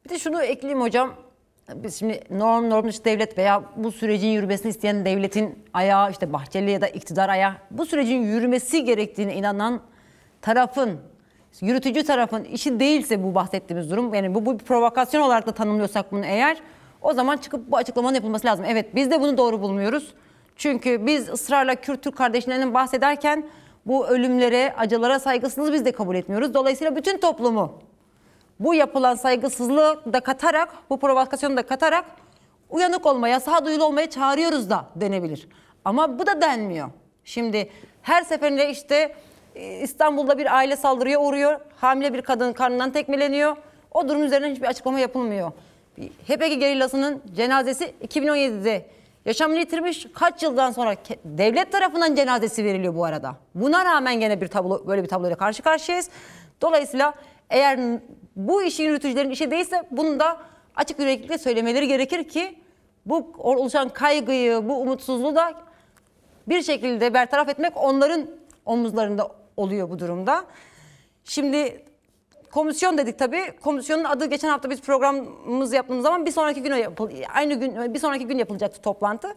Bir de şunu ekleyeyim hocam. Biz şimdi norm dışı devlet veya bu sürecin yürümesini isteyen devletin ayağı, işte Bahçeli ya da iktidar ayağı, bu sürecin yürümesi gerektiğine inanan tarafın, yürütücü tarafın işi değilse bu bahsettiğimiz durum, yani bu bir provokasyon olarak da tanımlıyorsak bunu eğer, o zaman çıkıp bu açıklamanın yapılması lazım. Evet, biz de bunu doğru bulmuyoruz. Çünkü biz ısrarla Kürt-Türk kardeşlerinden bahsederken bu ölümlere, acılara saygısızlığı biz de kabul etmiyoruz. Dolayısıyla bütün toplumu bu yapılan saygısızlığı da katarak, bu provokasyonu da katarak uyanık olmaya, sağduyulu olmaya çağırıyoruz da denebilir. Ama bu da denmiyor. Şimdi her seferinde işte İstanbul'da bir aile saldırıya uğruyor. Hamile bir kadın karnından tekmeleniyor. O durum üzerine hiçbir açıklama yapılmıyor. HDP gerillasının cenazesi 2017'de yaşamını yitirmiş. Kaç yıldan sonra devlet tarafından cenazesi veriliyor bu arada. Buna rağmen gene bir tablo, böyle bir tabloyla karşı karşıyayız. Dolayısıyla eğer bu işin yürütücülerin işi değilse bunu da açık yüreklilikle söylemeleri gerekir ki bu oluşan kaygıyı, bu umutsuzluğu da bir şekilde bertaraf etmek onların omuzlarında oluyor bu durumda. Şimdi komisyon dedik tabii. Komisyonun adı, geçen hafta biz programımızı yaptığımız zaman bir sonraki gün yapılacaktı toplantı.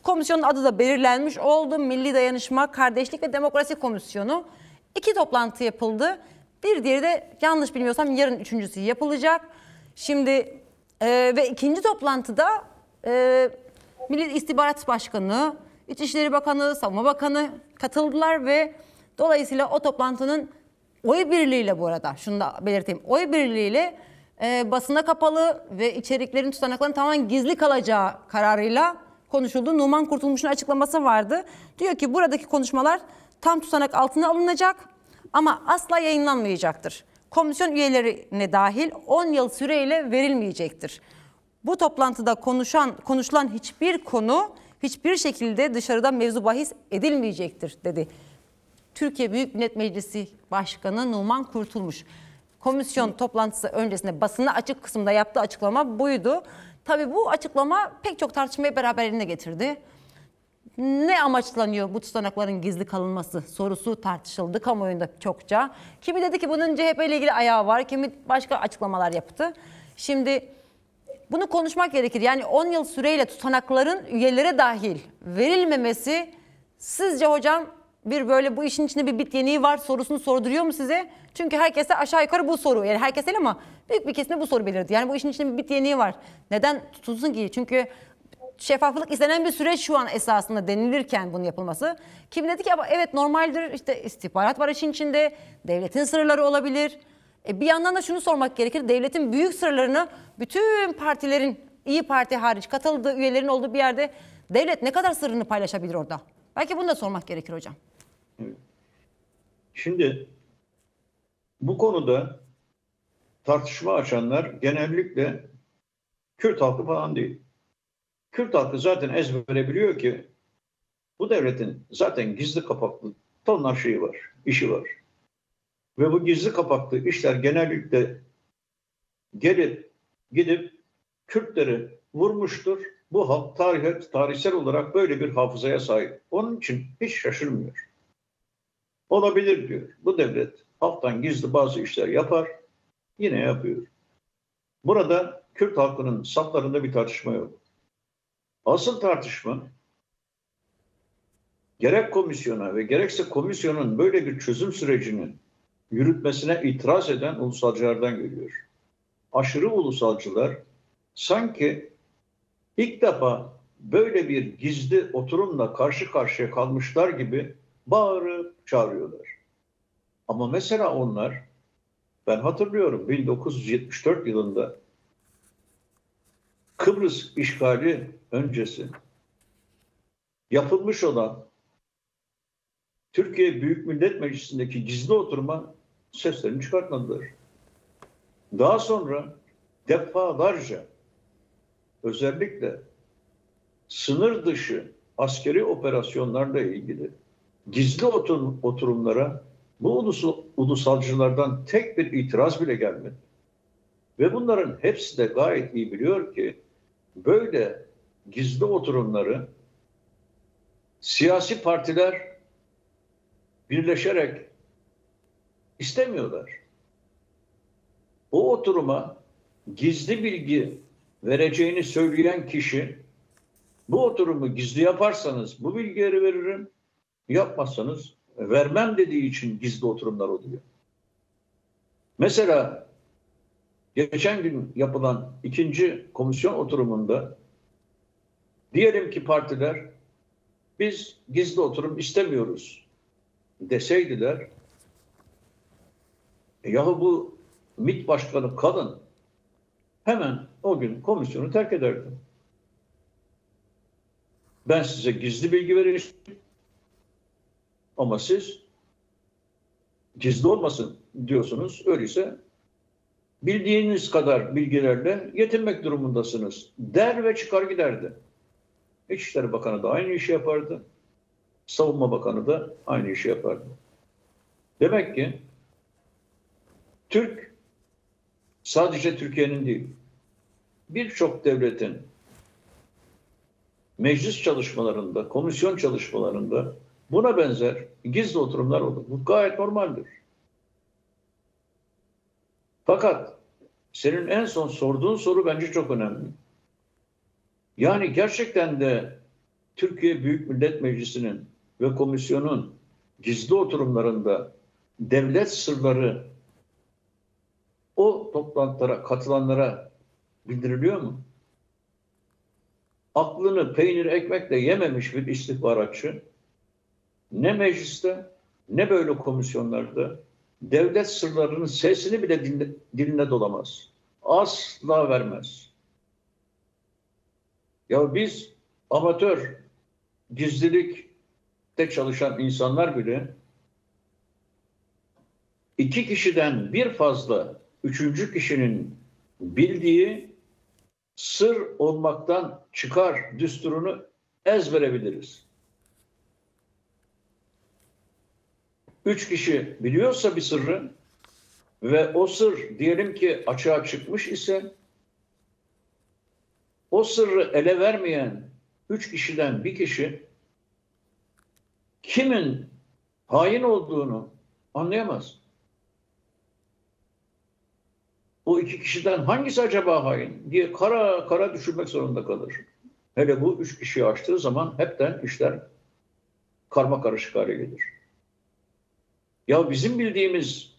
Komisyonun adı da belirlenmiş oldu. Milli Dayanışma, Kardeşlik ve Demokrasi Komisyonu. 2 toplantı yapıldı. Bir diğeri de yanlış bilmiyorsam yarın 3.'sü yapılacak. Şimdi ve 2. toplantıda Milli İstihbarat Başkanı, İçişleri Bakanı, Savunma Bakanı katıldılar ve dolayısıyla o toplantının oy birliğiyle, bu arada şunu da belirteyim, oy birliğiyle basına kapalı ve içeriklerin, tutanakların tamamen gizli kalacağı kararıyla konuşuldu. Numan Kurtulmuş'un açıklaması vardı. Diyor ki buradaki konuşmalar tam tutanak altına alınacak ama asla yayınlanmayacaktır. Komisyon üyelerine dahil 10 yıl süreyle verilmeyecektir. Bu toplantıda konuşulan hiçbir konu hiçbir şekilde dışarıda mevzu bahis edilmeyecektir dedi Türkiye Büyük Millet Meclisi Başkanı Numan Kurtulmuş. Komisyon toplantısı öncesinde basına açık kısımda yaptığı açıklama buydu. Tabii bu açıklama pek çok tartışmayı beraberinde getirdi. Ne amaçlanıyor bu tutanakların gizli kalınması sorusu tartışıldı kamuoyunda çokça. Kimi dedi ki bunun CHP ile ilgili ayağı var, kimi başka açıklamalar yaptı. Şimdi bunu konuşmak gerekir. Yani 10 yıl süreyle tutanakların üyelere dahil verilmemesi sizce hocam bir böyle bu işin içinde bir bit yeniği var sorusunu sorduruyor mu size? Çünkü herkese aşağı yukarı bu soru, yani herkes değil ama büyük bir kesime bu soru belirdi. Yani bu işin içinde bir bit yeniği var. Neden tutulsun ki? Çünkü şeffaflık istenen bir süreç şu an esasında denilirken bunun yapılması. Kim dedi ki evet normaldir, işte istihbarat var işin içinde, devletin sırları olabilir. Bir yandan da şunu sormak gerekir. Devletin büyük sırlarını bütün partilerin, İyi Parti hariç katıldığı üyelerin olduğu bir yerde devlet ne kadar sırrını paylaşabilir orada? Belki bunu da sormak gerekir hocam. Şimdi bu konuda tartışma açanlar genellikle Kürt halkı falan değil. Kürt halkı zaten ezbere biliyor ki bu devletin zaten gizli kapaklı tonlar şeyi var, işi var. Ve bu gizli kapaklı işler genellikle gidip Kürtleri vurmuştur. Bu halk tarihsel olarak böyle bir hafızaya sahip. Onun için hiç şaşırmıyor. Olabilir diyor. Bu devlet halktan gizli bazı işler yapar, yine yapıyor. Burada Kürt halkının saflarında bir tartışma yok. Asıl tartışma gerek komisyona ve gerekse komisyonun böyle bir çözüm sürecinin yürütmesine itiraz eden ulusalcılardan geliyor. Aşırı ulusalcılar sanki ilk defa böyle bir gizli oturumla karşı karşıya kalmışlar gibi bağırıp çağırıyorlar. Ama mesela onlar, ben hatırlıyorum 1974 yılında Kıbrıs işgali öncesi yapılmış olan Türkiye Büyük Millet Meclisi'ndeki gizli oturuma seslerini çıkartmadılar. Daha sonra defalarca özellikle sınır dışı askeri operasyonlarla ilgili gizli oturumlara bu ulusalcılardan tek bir itiraz bile gelmedi. Ve bunların hepsi de gayet iyi biliyor ki böyle gizli oturumları siyasi partiler birleşerek istemiyorlar. O oturuma gizli bilgi vereceğini söyleyen kişi, bu oturumu gizli yaparsanız bu bilgileri veririm, yapmazsanız vermem dediği için gizli oturumlar oluyor. Mesela geçen gün yapılan ikinci komisyon oturumunda diyelim ki partiler biz gizli oturum istemiyoruz deseydiler, yahu bu MİT Başkanı Kalın hemen o gün komisyonu terk ederdi. Ben size gizli bilgi vereceğim ama siz gizli olmasın diyorsunuz. Öyleyse bildiğiniz kadar bilgilerle yetinmek durumundasınız der ve çıkar giderdi. İçişleri Bakanı da aynı işi yapardı. Savunma Bakanı da aynı işi yapardı. Demek ki Türk sadece Türkiye'nin değil, birçok devletin meclis çalışmalarında, komisyon çalışmalarında buna benzer gizli oturumlar olur. Bu gayet normaldir. Fakat senin en son sorduğun soru bence çok önemli. Yani gerçekten de Türkiye Büyük Millet Meclisi'nin ve komisyonun gizli oturumlarında devlet sırları o toplantılara katılanlara bildiriliyor mu? Aklını peynir ekmekle yememiş bir istihbaratçı ne mecliste ne böyle komisyonlarda devlet sırlarının sesini bile diline dolamaz. Asla vermez. Ya biz amatör gizlilikte çalışan insanlar bile iki kişiden bir fazla üçüncü kişinin bildiği sır olmaktan çıkar düsturunu ezbere biliriz. Üç kişi biliyorsa bir sırrı ve o sır diyelim ki açığa çıkmış ise o sırrı ele vermeyen üç kişiden bir kişi kimin hain olduğunu anlayamaz. O iki kişiden hangisi acaba hain diye kara kara düşünmek zorunda kalır. Hele bu üç kişiyi açtığı zaman hepten işler karma karışık hale gelir. Ya bizim bildiğimiz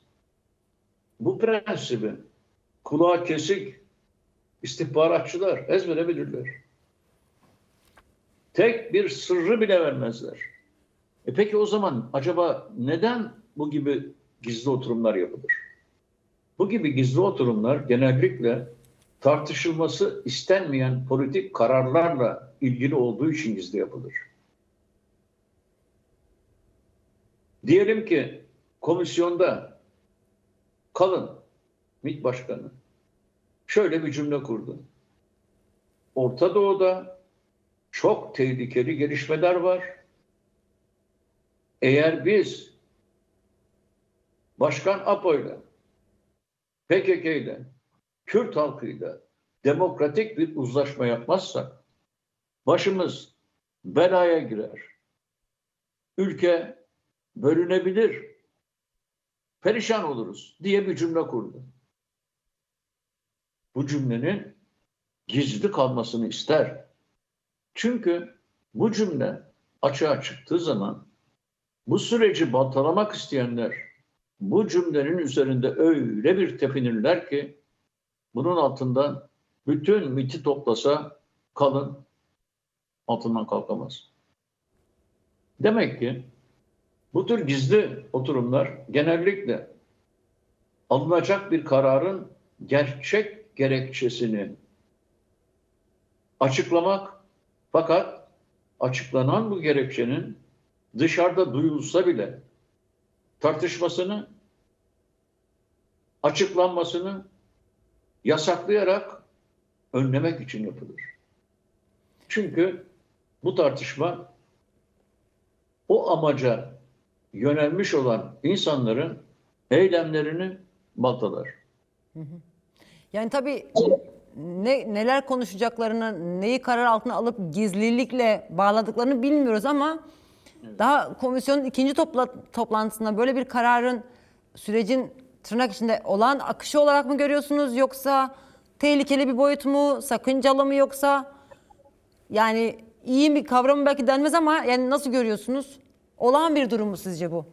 bu prensibi kulağa kesik istihbaratçılar ezbere bilirler. Tek bir sırrı bile vermezler. Peki o zaman acaba neden bu gibi gizli oturumlar yapılır? Bu gibi gizli oturumlar genellikle tartışılması istenmeyen politik kararlarla ilgili olduğu için gizli yapılır. Diyelim ki komisyonda Kalın, MİT Başkanı şöyle bir cümle kurdu. Orta Doğu'da çok tehlikeli gelişmeler var. Eğer biz Başkan Apo'yla, PKK'yla, Kürt halkıyla demokratik bir uzlaşma yapmazsak başımız belaya girer. Ülke bölünebilir, perişan oluruz diye bir cümle kurdu. Bu cümlenin gizli kalmasını ister. Çünkü bu cümle açığa çıktığı zaman bu süreci baltalamak isteyenler bu cümlenin üzerinde öyle bir tepinirler ki bunun altından bütün MİT'i toplasa Kalın altından kalkamaz. Demek ki bu tür gizli oturumlar genellikle alınacak bir kararın gerçek gerekçesini açıklamak, fakat açıklanan bu gerekçenin dışarıda duyulsa bile tartışmasını, açıklanmasını yasaklayarak önlemek için yapılır. Çünkü bu tartışma o amaca yönelmiş olan insanların eylemlerini baltalar. Yani tabii neler konuşacaklarını, neyi karar altına alıp gizlilikle bağladıklarını bilmiyoruz ama daha komisyonun ikinci toplantısında böyle bir kararın sürecin tırnak içinde olağan akışı olarak mı görüyorsunuz, yoksa tehlikeli bir boyut mu, sakıncalı mı, yoksa yani iyi bir kavramı belki denmez ama yani nasıl görüyorsunuz? Olağan bir durum mu sizce bu?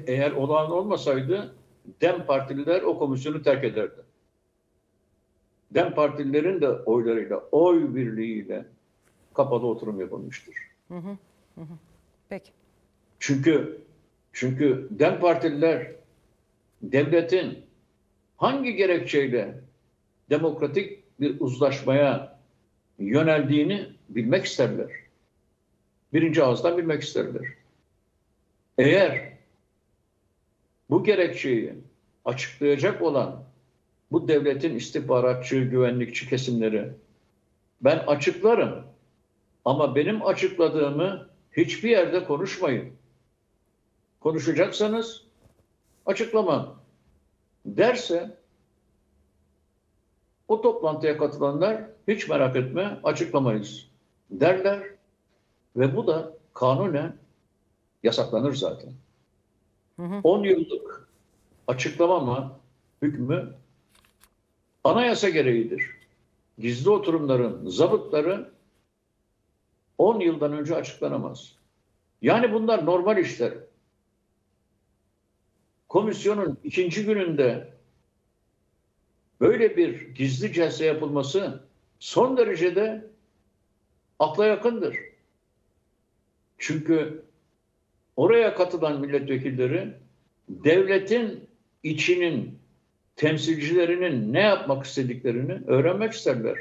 Eğer olağan olmasaydı DEM partililer o komisyonu terk ederdi. DEM partililerin de oylarıyla, oy birliğiyle kapalı oturum yapılmıştır. Peki. Çünkü DEM partililer devletin hangi gerekçeyle demokratik bir uzlaşmaya yöneldiğini bilmek isterler. Birinci ağızdan bilmek isterler. Eğer bu gerekçeyi açıklayacak olan bu devletin istihbaratçı, güvenlikçi kesimleri, ben açıklarım ama benim açıkladığımı hiçbir yerde konuşmayın. Konuşacaksanız açıklamam derse, o toplantıya katılanlar hiç merak etme açıklamayız derler ve bu da kanunen yasaklanır zaten. 10 yıllık açıklamama hükmü anayasa gereğidir. Gizli oturumların zabıtları 10 yıldan önce açıklanamaz. Yani bunlar normal işler. Komisyonun ikinci gününde böyle bir gizli celse yapılması son derecede akla yakındır. Çünkü oraya katılan milletvekilleri devletin içinin temsilcilerinin ne yapmak istediklerini öğrenmek isterler.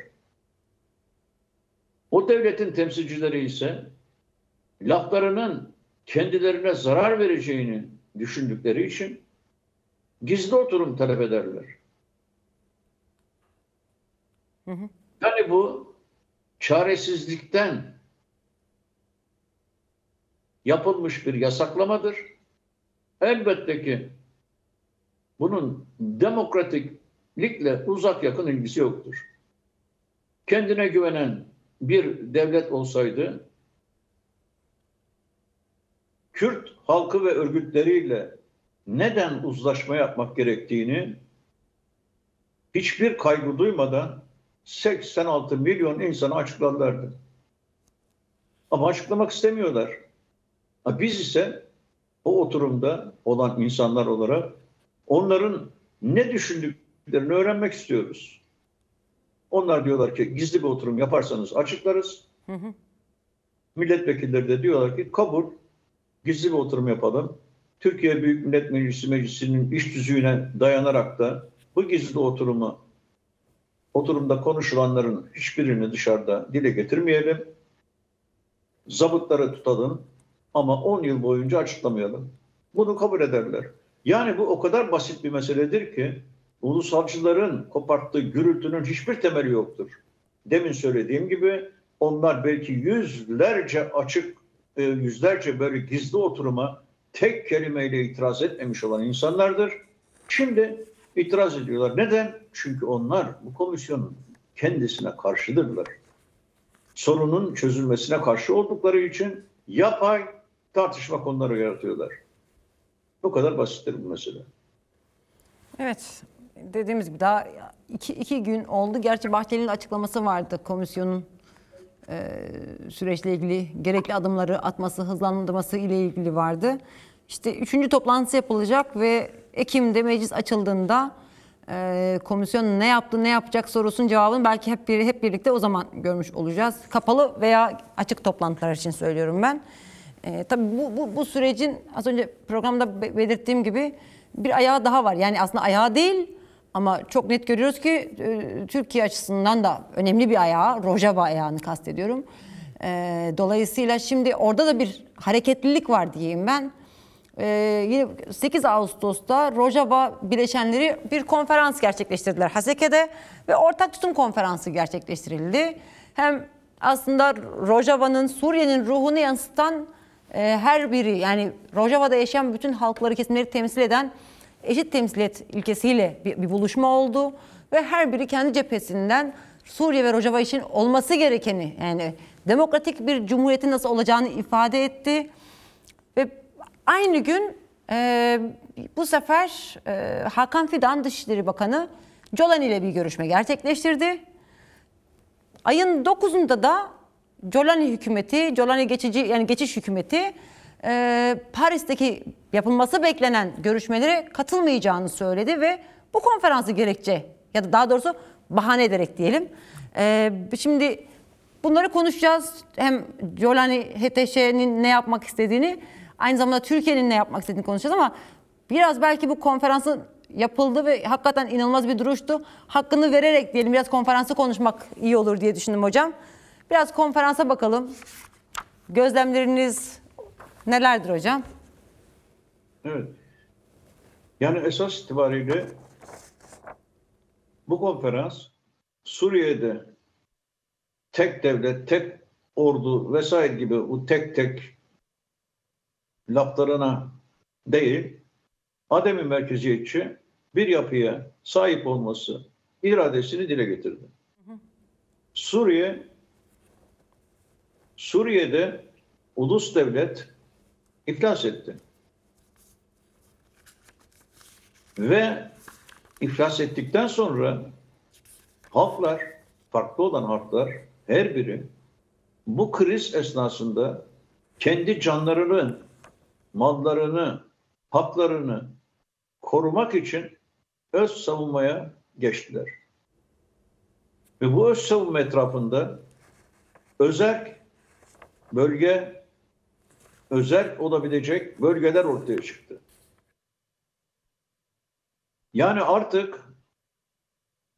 O devletin temsilcileri ise laflarının kendilerine zarar vereceğini düşündükleri için gizli oturum talep ederler. Yani bu çaresizlikten yapılmış bir yasaklamadır. Elbette ki bunun demokratiklikle uzak yakın ilgisi yoktur. Kendine güvenen bir devlet olsaydı, Kürt halkı ve örgütleriyle neden uzlaşma yapmak gerektiğini hiçbir kaygı duymadan 86 milyon insana açıklarlardı. Ama açıklamak istemiyorlar. Biz ise o oturumda olan insanlar olarak onların ne düşündüklerini öğrenmek istiyoruz. Onlar diyorlar ki gizli bir oturum yaparsanız açıklarız. Milletvekilleri de diyorlar ki kabul, gizli bir oturum yapalım. Türkiye Büyük Millet Meclisi'nin iş tüzüğüne dayanarak da bu gizli oturumda konuşulanların hiçbirini dışarıda dile getirmeyelim. Zabıtları tutalım ama 10 yıl boyunca açıklamayalım. Bunu kabul ederler. Yani bu o kadar basit bir meseledir ki ulusalcıların koparttığı gürültünün hiçbir temeli yoktur. Demin söylediğim gibi onlar belki yüzlerce böyle gizli oturuma tek kelimeyle itiraz etmemiş olan insanlardır. Şimdi itiraz ediyorlar. Neden? Çünkü onlar bu komisyonun kendisine karşıdırlar. Sorunun çözülmesine karşı oldukları için yapay tartışma konuları yaratıyorlar. Bu kadar basittir bu mesele. Evet, dediğimiz gibi daha iki gün oldu. Gerçi Bahçeli'nin açıklaması vardı komisyonun süreçle ilgili gerekli adımları atması, hızlandırması ile ilgili vardı. İşte 3. toplantısı yapılacak ve Ekim'de meclis açıldığında komisyon ne yaptı, ne yapacak sorusunun cevabını belki hep birlikte o zaman görmüş olacağız. Kapalı veya açık toplantılar için söylüyorum ben. Tabii bu sürecin az önce programda belirttiğim gibi bir ayağı daha var. Yani aslında ayağı değil ama çok net görüyoruz ki Türkiye açısından da önemli bir ayağı, Rojava ayağını kastediyorum. Dolayısıyla şimdi orada da bir hareketlilik var diyeyim ben. Yine 8 Ağustos'ta Rojava bileşenleri bir konferans gerçekleştirdiler Haseke'de ve ortak tutum konferansı gerçekleştirildi. Hem aslında Rojava'nın, Suriye'nin ruhunu yansıtan her biri, yani Rojava'da yaşayan bütün halkları, kesimleri temsil eden eşit temsiliyet ilkesiyle bir buluşma oldu ve her biri kendi cephesinden Suriye ve Rojava için olması gerekeni, yani demokratik bir cumhuriyetin nasıl olacağını ifade etti ve aynı gün bu sefer Hakan Fidan Dışişleri Bakanı Jolani ile bir görüşme gerçekleştirdi. Ayın 9'unda da Jolani hükümeti, Jolani geçiş hükümeti Paris'teki yapılması beklenen görüşmelere katılmayacağını söyledi ve bu konferansı gerekçe ya da daha doğrusu bahane ederek diyelim. Şimdi bunları konuşacağız. Hem Jolani HTŞ'nin ne yapmak istediğini, aynı zamanda Türkiye'nin ne yapmak istediğini konuşacağız ama biraz belki bu konferansın yapıldı ve hakikaten inanılmaz bir duruştu. Hakkını vererek diyelim biraz konferansı konuşmak iyi olur diye düşündüm hocam. Biraz konferansa bakalım. Gözlemleriniz nelerdir hocam? Evet. Yani esas itibariyle bu konferans Suriye'de tek devlet, tek ordu vesaire gibi o tek laflarına değil, ademi merkeziyetçi bir yapıya sahip olması iradesini dile getirdi. Suriye'de ulus devlet iflas etti. Ve iflas ettikten sonra halklar, farklı olan halklar her biri bu kriz esnasında kendi canlarını, mallarını, haklarını korumak için öz savunmaya geçtiler. Ve bu öz savunma etrafında özerk bölge, özerk olabilecek bölgeler ortaya çıktı. Yani artık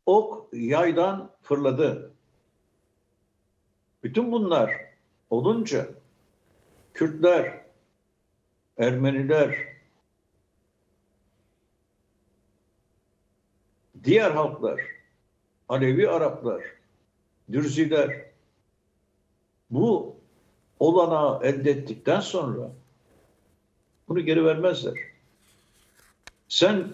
ok yaydan fırladı. Bütün bunlar olunca Kürtler, Ermeniler, diğer halklar, Alevi Araplar, Dürziler bu olanağı elde ettikten sonra bunu geri vermezler. Sen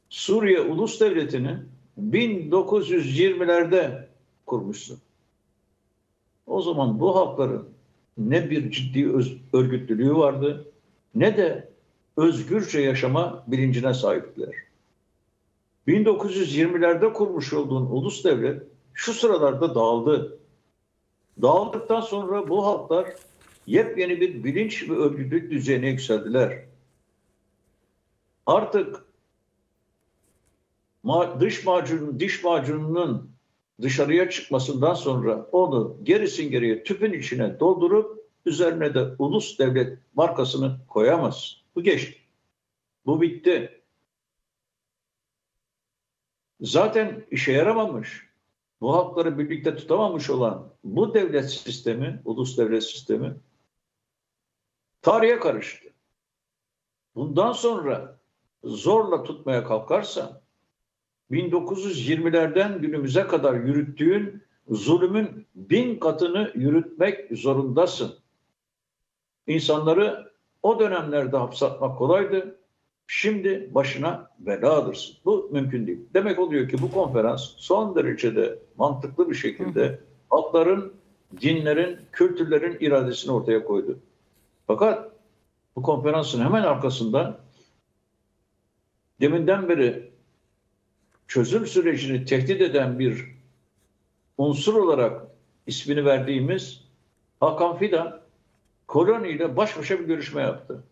Suriye Ulus Devleti'ni 1920'lerde kurmuşsun. O zaman bu halkların ne bir ciddi örgütlülüğü vardı ne de özgürce yaşama bilincine sahiptiler. 1920'lerde kurmuş olduğun ulus devlet şu sıralarda dağıldı. Dağıldıktan sonra bu halklar yepyeni bir bilinç ve örgütlülük düzeyine yükseldiler. Artık diş macununun dışarıya çıkmasından sonra onu gerisin geriye tüpün içine doldurup üzerine de ulus devlet markasını koyamaz. Bu geçti. Bu bitti. Zaten işe yaramamış. Bu halkları birlikte tutamamış olan bu devlet sistemi, ulus devlet sistemi tarihe karıştı. Bundan sonra zorla tutmaya kalkarsa 1920'lerden günümüze kadar yürüttüğün zulümün 1000 katını yürütmek zorundasın. İnsanları o dönemlerde hapsatmak kolaydı. Şimdi başına bela alırsın. Bu mümkün değil. Demek oluyor ki bu konferans son derecede mantıklı bir şekilde halkların, dinlerin, kültürlerin iradesini ortaya koydu. Fakat bu konferansın hemen arkasında deminden beri çözüm sürecini tehdit eden bir unsur olarak ismini verdiğimiz Hakan Fidan Koloni ile baş başa bir görüşme yaptı.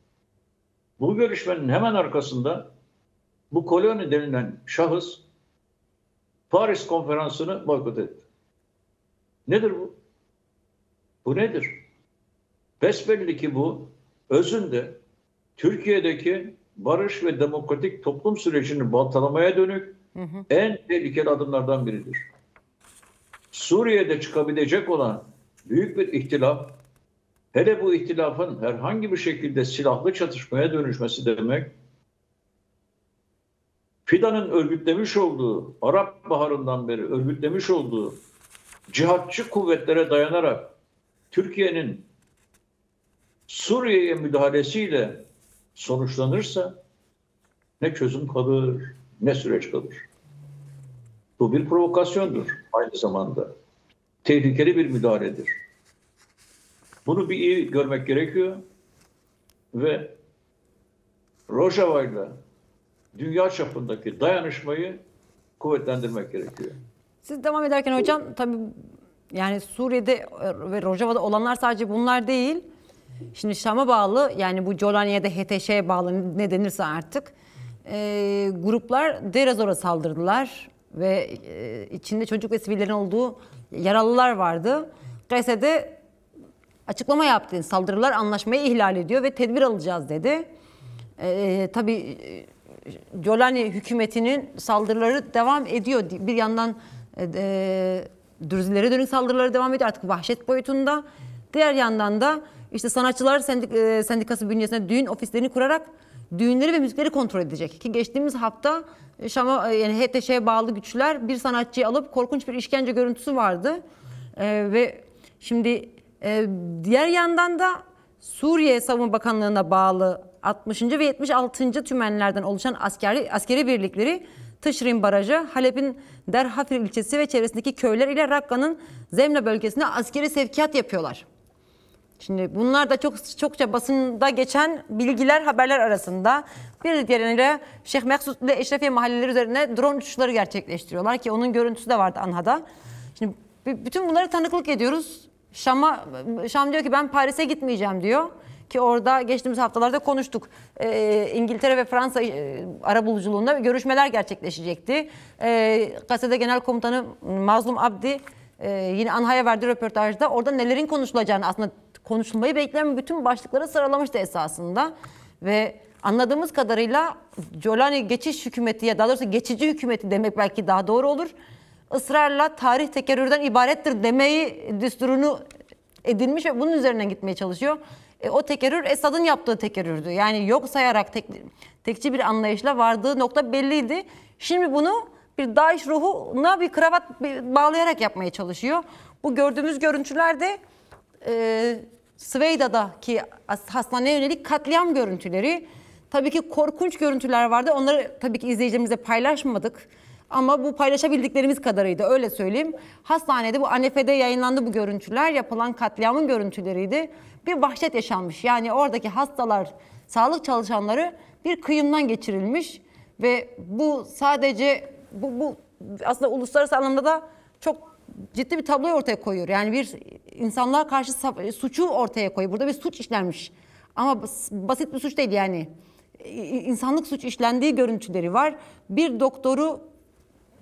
Bu görüşmenin hemen arkasında bu Koloni denilen şahıs Paris konferansını boykot etti. Nedir bu? Bu nedir? Besbelli ki bu özünde Türkiye'deki barış ve demokratik toplum sürecini baltalamaya dönük en tehlikeli adımlardan biridir. Suriye'de çıkabilecek olan büyük bir ihtilaf, hele bu ihtilafın herhangi bir şekilde silahlı çatışmaya dönüşmesi demek, Fidan'ın örgütlemiş olduğu, Arap Baharı'ndan beri örgütlemiş olduğu cihatçı kuvvetlere dayanarak Türkiye'nin Suriye'ye müdahalesiyle sonuçlanırsa ne çözüm kalır, ne süreç kalır. Bu bir provokasyondur aynı zamanda. Tehlikeli bir müdahaledir. Bunu bir iyi görmek gerekiyor ve Rojava'yla dünya çapındaki dayanışmayı kuvvetlendirmek gerekiyor. Siz devam ederken hocam tabii yani Suriye'de ve Rojava'da olanlar sadece bunlar değil. Şimdi Şam'a bağlı yani bu Colaniye'de HTŞ'ye bağlı ne denirse artık gruplar Deir ez-Zor'a saldırdılar ve içinde çocuk ve sivillerin olduğu yaralılar vardı. Gayse'de açıklama yaptı. Saldırılar anlaşmayı ihlal ediyor ve tedbir alacağız dedi. Tabii Colani hükümetinin saldırıları devam ediyor. Bir yandan Dürzilere dönük saldırıları devam ediyor artık vahşet boyutunda. Diğer yandan da işte sanatçılar sendikası bünyesinde düğün ofislerini kurarak düğünleri ve müzikleri kontrol edecek. Ki geçtiğimiz hafta Şam'a yani HTŞ'ye bağlı güçler bir sanatçıyı alıp korkunç bir işkence görüntüsü vardı. Ve şimdi diğer yandan da Suriye Savunma Bakanlığı'na bağlı 60. ve 76. tümenlerden oluşan askeri birlikleri Tışrin Barajı, Halep'in Derhafir ilçesi ve çevresindeki köyler ile Rakka'nın Zemle bölgesine askeri sevkiyat yapıyorlar. Şimdi bunlar da çokça basında geçen bilgiler, haberler arasında. Bir diğeriyle Şeyh Meksut ile Eşrefiye mahalleleri üzerine drone uçuşları gerçekleştiriyorlar ki onun görüntüsü de vardı Anha'da. Şimdi bütün bunları tanıklık ediyoruz. Şam diyor ki ben Paris'e gitmeyeceğim diyor. Ki orada geçtiğimiz haftalarda konuştuk. İngiltere ve Fransa arabuluculuğunda görüşmeler gerçekleşecekti. Gazete Genel Komutanı Mazlum Abdi yine Anha'ya verdiği röportajda orada nelerin konuşulacağını aslında konuşulmayı bekleyen bütün başlıkları sıralamıştı esasında. Ve anladığımız kadarıyla Colani geçiş hükümeti ya daha doğrusu geçici hükümeti demek belki daha doğru olur. Israrla tarih tekerrürden ibarettir demeyi düsturunu edinmiş ve bunun üzerinden gitmeye çalışıyor. O tekerrür Esad'ın yaptığı tekerrürdü. Yani yok sayarak tekçi bir anlayışla vardığı nokta belliydi. Şimdi bunu bir DAEŞ ruhuna bir kravat bağlayarak yapmaya çalışıyor. Bu gördüğümüz görüntüler de Süveyda'daki hastaneye yönelik katliam görüntüleri. Tabii ki korkunç görüntüler vardı. Onları tabii ki izleyicilerimizle paylaşmadık. Ama bu paylaşabildiklerimiz kadarıydı öyle söyleyeyim. Hastanede bu Anefe'de yayınlandı bu görüntüler. Yapılan katliamın görüntüleriydi. Bir vahşet yaşanmış. Yani oradaki hastalar, sağlık çalışanları bir kıyımdan geçirilmiş. Ve bu sadece bu aslında uluslararası anlamda da çok ciddi bir tabloyu ortaya koyuyor. Yani bir insanlığa karşı suçu ortaya koyuyor. Burada bir suç işlenmiş. Ama basit bir suç değil yani. İnsanlık suç işlendiği görüntüleri var. Bir doktoru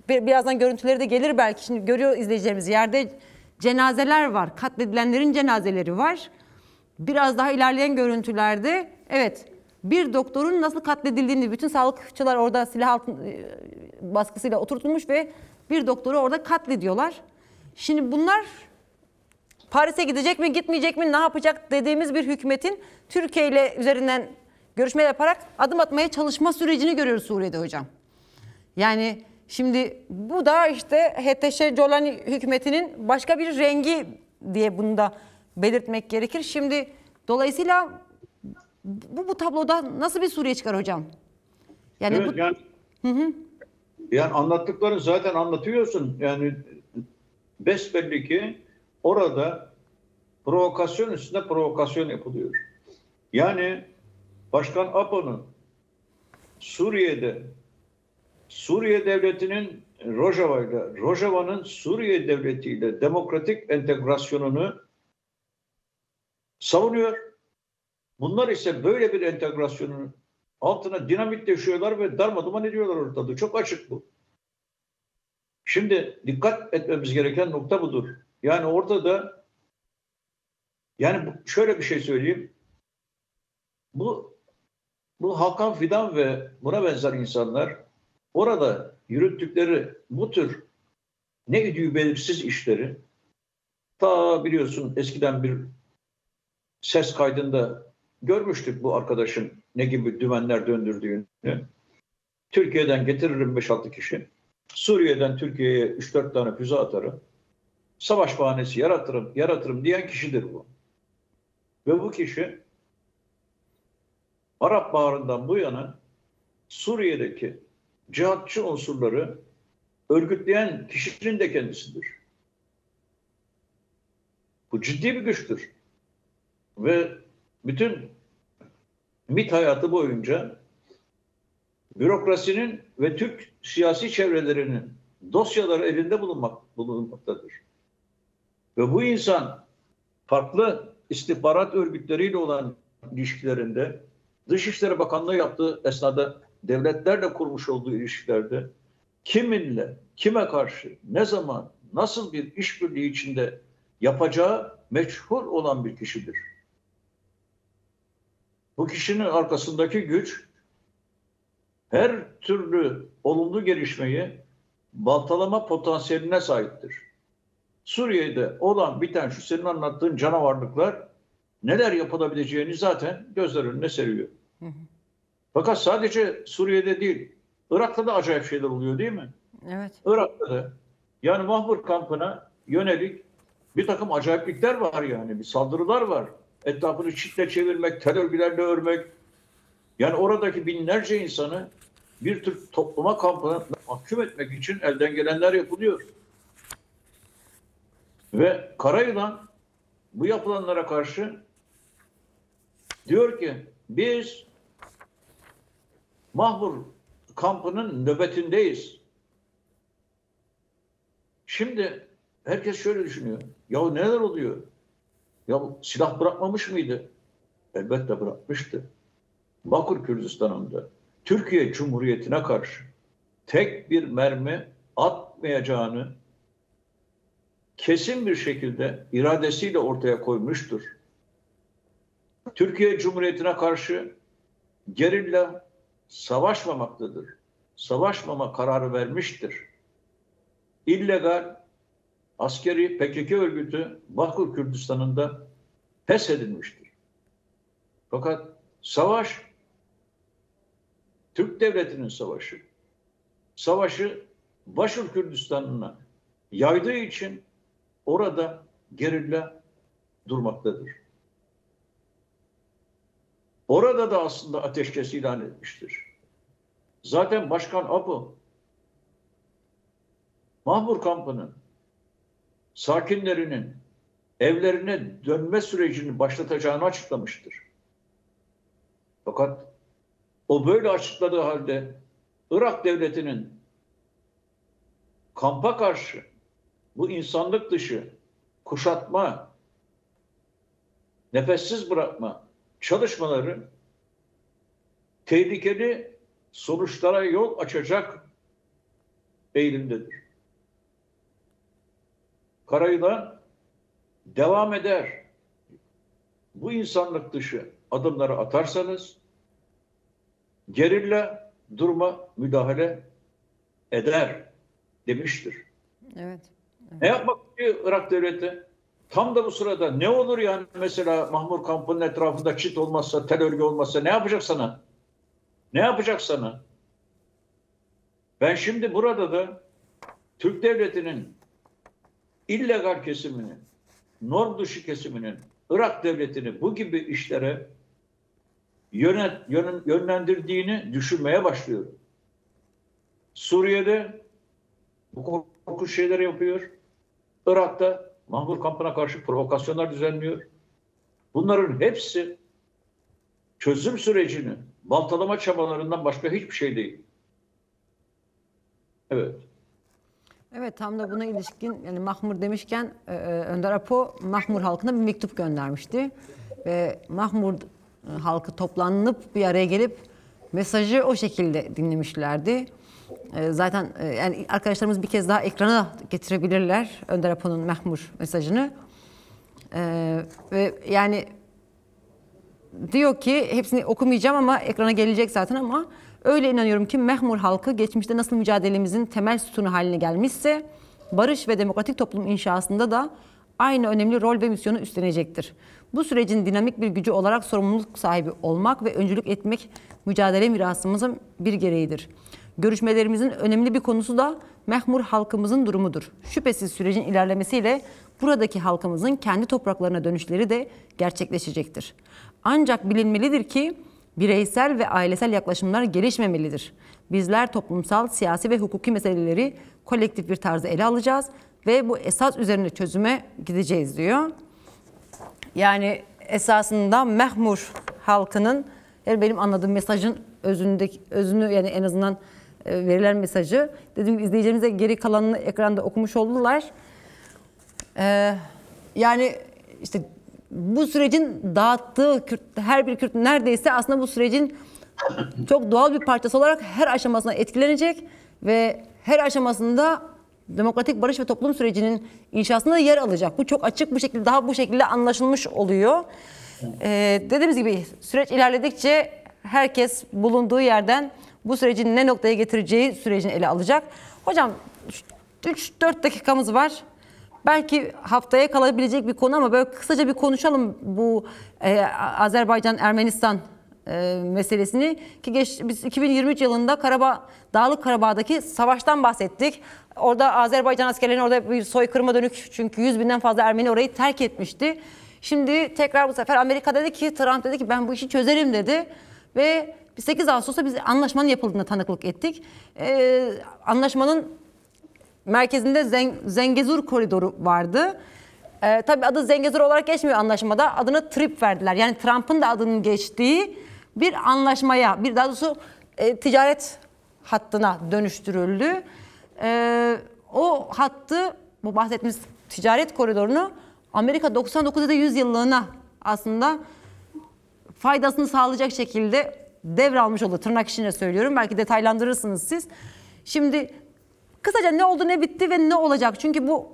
birazdan görüntüleri de gelir belki. Şimdi görüyor izleyicilerimiz yerde cenazeler var. Katledilenlerin cenazeleri var. Biraz daha ilerleyen görüntülerde evet bir doktorun nasıl katledildiğini bütün sağlıkçılar orada silah baskısıyla oturtulmuş ve bir doktoru orada katlediyorlar. Şimdi bunlar Paris'e gidecek mi gitmeyecek mi ne yapacak dediğimiz bir hükümetin Türkiye ile üzerinden görüşme yaparak adım atmaya çalışma sürecini görüyoruz Suriye'de hocam. Yani şimdi bu da işte HTŞ Colani hükümetinin başka bir rengi diye bunu da belirtmek gerekir. Şimdi dolayısıyla bu tabloda nasıl bir Suriye çıkar hocam? Yani evet, yani anlattıklarını zaten anlatıyorsun. Yani besbelli ki orada provokasyon üstüne provokasyon yapılıyor. Yani Başkan Apo'nun Suriye devletinin Rojava'yla, Rojava'nın Suriye devletiyle demokratik entegrasyonunu savunuyor. Bunlar ise böyle bir entegrasyonun altına dinamit döşüyorlar ve darmaduman ediyorlar ortada. Çok açık bu. Şimdi dikkat etmemiz gereken nokta budur. Yani orada da yani şöyle bir şey söyleyeyim. Bu Hakan Fidan ve buna benzer insanlar orada yürüttükleri bu tür ne idüğü belirsiz işleri ta biliyorsun eskiden bir ses kaydında görmüştük bu arkadaşın ne gibi dümenler döndürdüğünü. Türkiye'den getiririm 5-6 kişi. Suriye'den Türkiye'ye 3-4 tane füze atarım. Savaş bahanesi yaratırım diyen kişidir bu. Ve bu kişi Arap Baharı'ndan bu yana Suriye'deki cihatçı unsurları örgütleyen kişinin de kendisidir. Bu ciddi bir güçtür. Ve bütün MİT hayatı boyunca bürokrasinin ve Türk siyasi çevrelerinin dosyaları elinde bulunmaktadır. Ve bu insan farklı istihbarat örgütleriyle olan ilişkilerinde, Dışişleri Bakanlığı yaptığı esnada devletlerle kurmuş olduğu ilişkilerde kiminle, kime karşı, ne zaman, nasıl bir işbirliği içinde yapacağı meçhul olan bir kişidir. Bu kişinin arkasındaki güç her türlü olumlu gelişmeyi baltalama potansiyeline sahiptir. Suriye'de olan biten şu senin anlattığın canavarlıklar neler yapılabileceğini zaten gözler önüne seriyor. Fakat sadece Suriye'de değil, Irak'ta da acayip şeyler oluyor değil mi? Evet. Irak'ta da yani Mahmur kampına yönelik bir takım acayiplikler var yani. Bir saldırılar var. Etrafını çitle çevirmek, terörgülerle örmek. Yani oradaki binlerce insanı bir tür topluma kampına mahkum etmek için elden gelenler yapılıyor. Ve Karayılan bu yapılanlara karşı diyor ki biz Mahmur kampının nöbetindeyiz. Şimdi herkes şöyle düşünüyor. Ya neler oluyor? Ya silah bırakmamış mıydı? Elbette bırakmıştı. Bakur Kürdistan'ında Türkiye Cumhuriyeti'ne karşı tek bir mermi atmayacağını kesin bir şekilde iradesiyle ortaya koymuştur. Türkiye Cumhuriyeti'ne karşı gerilla savaşmamaktadır. Savaşmama kararı vermiştir. İllegal askeri PKK örgütü Bakur Kürdistan'ında feshedilmiştir. Fakat savaş Türk Devleti'nin savaşı. Savaşı Başur Kürdistan'ına yaydığı için orada gerilla durmaktadır. Orada da aslında ateşkes ilan etmiştir. Zaten Başkan Apo Mahmur kampının sakinlerinin evlerine dönme sürecini başlatacağını açıklamıştır. Fakat o böyle açıkladığı halde Irak devletinin kampa karşı bu insanlık dışı kuşatma, nefessiz bırakma çalışmaları tehlikeli sonuçlara yol açacak eğilimdedir. Karayılan devam eder. Bu insanlık dışı adımları atarsanız gerilla duruma müdahale eder demiştir. Evet. Ne yapmak istiyor Irak devleti? Tam da bu sırada ne olur yani mesela Mahmur kampının etrafında çit olmazsa, tel örgü olmazsa ne yapacak sana? Ne yapacak sana? Ben şimdi burada da Türk devletinin illegal kesimini, norm dışı kesiminin Irak devletini bu gibi işlere yönlendirdiğini düşünmeye başlıyorum. Suriye'de bu korkunç şeyler yapıyor. Irak'ta Mahmur kampına karşı provokasyonlar düzenliyor. Bunların hepsi çözüm sürecini baltalama çabalarından başka hiçbir şey değil. Evet. Evet, tam da buna ilişkin yani Mahmur demişken Önder Apo Mahmur halkına bir mektup göndermişti. Ve Mahmur halkı toplanıp bir araya gelip mesajı o şekilde dinlemişlerdi. Zaten yani arkadaşlarımız bir kez daha ekrana getirebilirler Önder Apo'nun Mahmur mesajını. Ve yani diyor ki hepsini okumayacağım ama ekrana gelecek zaten ama öyle inanıyorum ki Mahmur halkı geçmişte nasıl mücadelemizin temel sütunu haline gelmişse barış ve demokratik toplum inşasında da aynı önemli rol ve misyonu üstlenecektir. Bu sürecin dinamik bir gücü olarak sorumluluk sahibi olmak ve öncülük etmek mücadele mirasımızın bir gereğidir. Görüşmelerimizin önemli bir konusu da Mahmur halkımızın durumudur. Şüphesiz sürecin ilerlemesiyle buradaki halkımızın kendi topraklarına dönüşleri de gerçekleşecektir. Ancak bilinmelidir ki bireysel ve ailesel yaklaşımlar gelişmemelidir. Bizler toplumsal, siyasi ve hukuki meseleleri kolektif bir tarzda ele alacağız ve bu esas üzerine çözüme gideceğiz diyor. Yani esasında Mahmur halkının benim anladığım mesajın özünü yani en azından verilen mesajı. Dediğim gibi izleyicilerimiz de geri kalanını ekranda okumuş oldular. Yani işte bu sürecin dağıttığı her bir Kürt neredeyse aslında bu sürecin çok doğal bir parçası olarak her aşamasına etkilenecek ve her aşamasında demokratik barış ve toplum sürecinin inşasında yer alacak. Bu çok açık bu şekilde bu şekilde anlaşılmış oluyor. Dediğimiz gibi süreç ilerledikçe herkes bulunduğu yerden bu sürecin ne noktaya getireceği sürecini ele alacak. Hocam 3-4 dakikamız var. Belki haftaya kalabilecek bir konu ama böyle kısaca bir konuşalım bu Azerbaycan-Ermenistan meselesini ki biz 2023 yılında Dağlık Karabağ'daki savaştan bahsettik. Orada Azerbaycan askerlerinin orada bir soykırıma dönük çünkü 100.000'den fazla Ermeni orayı terk etmişti. Şimdi tekrar bu sefer Amerika dedi ki Trump dedi ki ben bu işi çözerim dedi ve 8 Ağustos'ta biz anlaşmanın yapıldığına tanıklık ettik. Anlaşmanın merkezinde Zengezur koridoru vardı. Tabii adı Zengezur olarak geçmiyor anlaşmada. Adını TRIP verdiler. Yani Trump'ın da adının geçtiği bir anlaşmaya, daha doğrusu ticaret hattına dönüştürüldü. O hattı, bu bahsettiğimiz ticaret koridorunu Amerika 99 ya da 100 yıllığına aslında faydasını sağlayacak şekilde devralmış oldu. Tırnak içinde söylüyorum. Belki detaylandırırsınız siz. Kısaca ne oldu, ne bitti ve ne olacak? Çünkü bu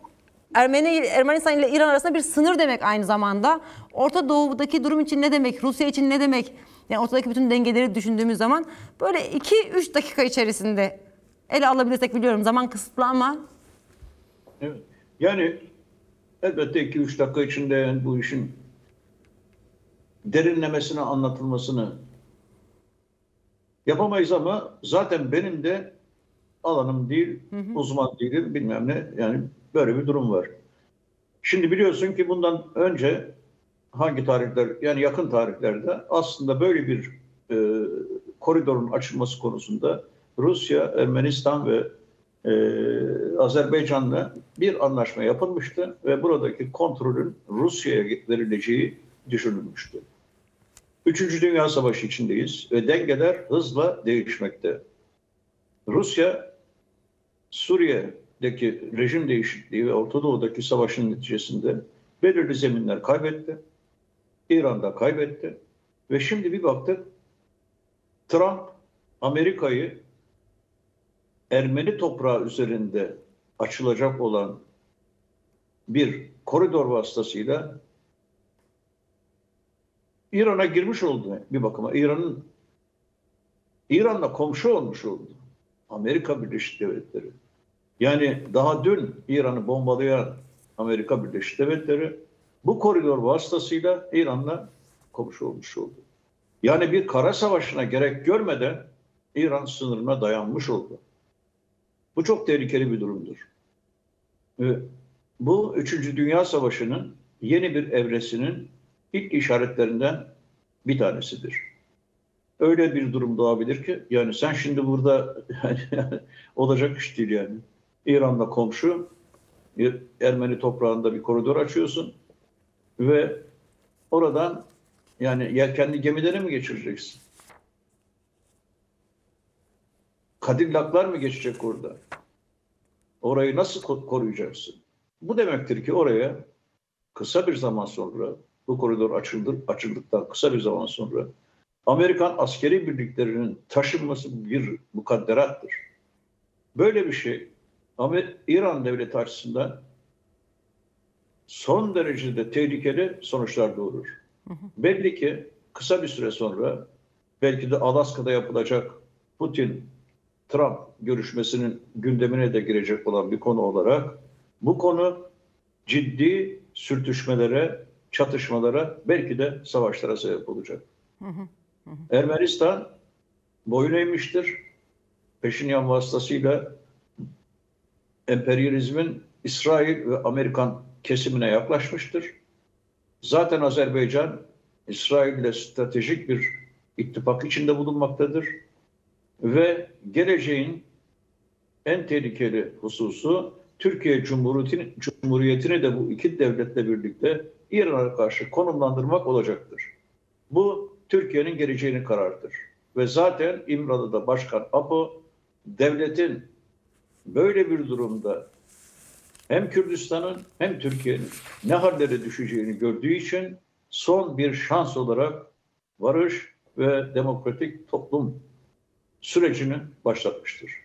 Ermenistan ile İran arasında bir sınır demek aynı zamanda. Orta Doğu'daki durum için ne demek? Rusya için ne demek? Yani ortadaki bütün dengeleri düşündüğümüz zaman böyle 2-3 dakika içerisinde ele alabilirsek biliyorum zaman kısıtlı ama. Evet. Yani elbette 2-3 dakika içinde yani bu işin derinlemesine anlatılmasını yapamayız ama zaten benim de alanım değil, uzman değilim, bilmem ne. Yani böyle bir durum var. Şimdi biliyorsun ki bundan önce hangi tarihler, yani yakın tarihlerde aslında böyle bir koridorun açılması konusunda Rusya, Ermenistan ve Azerbaycan'la bir anlaşma yapılmıştı ve buradaki kontrolün Rusya'ya verileceği düşünülmüştü. Üçüncü Dünya Savaşı içindeyiz ve dengeler hızla değişmekte. Rusya, Suriye'deki rejim değişikliği ve Orta Doğu'daki savaşın neticesinde belirli zeminler kaybetti. İran'da kaybetti. Ve şimdi bir baktık, Trump Amerika'yı Ermeni toprağı üzerinde açılacak olan bir koridor vasıtasıyla İran'a girmiş oldu bir bakıma. İran'la komşu olmuş oldu. Amerika Birleşik Devletleri. Yani daha dün İran'ı bombalayan Amerika Birleşik Devletleri bu koridor vasıtasıyla İran'la komşu olmuş oldu. Yani bir kara savaşına gerek görmeden İran sınırına dayanmış oldu. Bu çok tehlikeli bir durumdur. Bu 3. Dünya Savaşı'nın yeni bir evresinin ilk işaretlerinden bir tanesidir. Öyle bir durum doğabilir ki yani sen şimdi burada yani, olacak iş değil yani. İran'la komşu, Ermeni toprağında bir koridor açıyorsun ve oradan yani yelkenli gemileri mi geçireceksin? Kadillaklar mı geçecek orada? Orayı nasıl koruyacaksın? Bu demektir ki oraya kısa bir zaman sonra, bu koridor açıldıktan kısa bir zaman sonra Amerikan askeri birliklerinin taşınması bir mukadderattır. Böyle bir şey İran devleti açısından son derecede tehlikeli sonuçlar doğurur. Belli ki kısa bir süre sonra belki de Alaska'da yapılacak Putin-Trump görüşmesinin gündemine de girecek olan bir konu olarak bu konu ciddi sürtüşmelere, çatışmalara, belki de savaşlara sebep olacak. Ermenistan boyun eğmiştir. Peşinyan vasıtasıyla emperyalizmin İsrail ve Amerikan kesimine yaklaşmıştır. Zaten Azerbaycan İsrail ile stratejik bir ittifak içinde bulunmaktadır. Ve geleceğin en tehlikeli hususu Türkiye Cumhuriyeti'ni de bu iki devletle birlikte İran'a karşı konumlandırmak olacaktır. Bu Türkiye'nin geleceğini karartır. ve zaten İmralı'da Başkan Apo devletin böyle bir durumda hem Kürdistan'ın hem Türkiye'nin ne hallere düşeceğini gördüğü için son bir şans olarak barış ve demokratik toplum sürecini başlatmıştır.